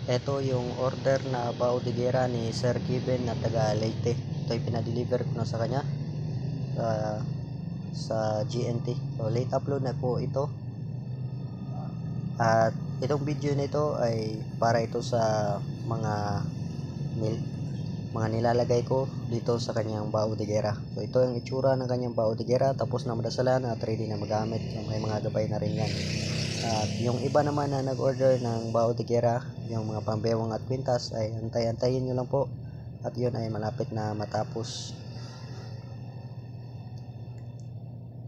Ito yung order na bao de guerra ni Sir Kiben na taga Leyte. Ito ay pinadeliver ko na sa kanya sa GNT. So late upload na po ito. At itong video nito ay para ito sa mga nilalagay ko dito sa kanyang bao de guerra. So ito yung itsura ng kanyang bao de guerra, tapos na madasalan at ready na magamit. May mga gabay na rin yan. At yung iba naman na nag-order ng bao de guerra, yung mga pambewang at kwintas, ay antay-antayin nyo lang po. At yun ay malapit na matapos.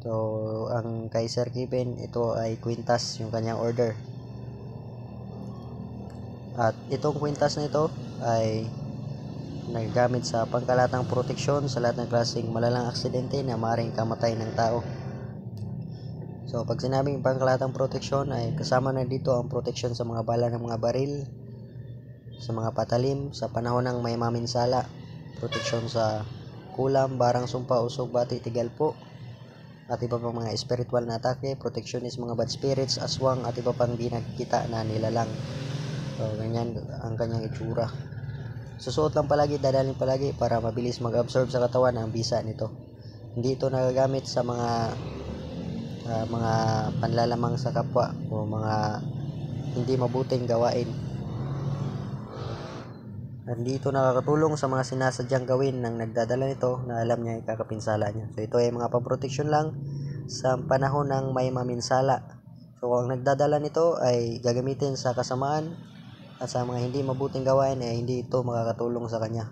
So ang kay Sir Kiben, ito ay kwintas yung kanyang order. At itong kwintas na ito ay nagagamit sa pangkalatang proteksyon sa lahat ng klaseng malalang aksidente na maaaring kamatay ng tao. So pag sinabing pangkalatang proteksyon ay kasama na dito ang proteksyon sa mga bala ng mga baril, sa mga patalim, sa panahon ng may maminsala, proteksyon sa kulam, barang sumpa, usog, bati, tigalpo, at iba pang mga spiritual na atake, proteksyon is mga bad spirits, aswang, at iba pang di nakikita na nilalang. So ganyan ang kanyang itsura. Susuot lang palagi, dadalhin palagi para mabilis mag-absorb sa katawan ang bisa nito. Hindi ito nagagamit sa mga panlalamang sa kapwa o mga hindi mabuting gawain. Hindi ito nakakatulong sa mga sinasadyang gawin ng nagdadala nito na alam niya ikakapinsala niya. So ito ay mga pamproteksyon lang sa panahon ng may maminsala. So ang nagdadala nito ay gagamitin sa kasamaan at sa mga hindi mabuting gawain ay hindi ito makakatulong sa kanya.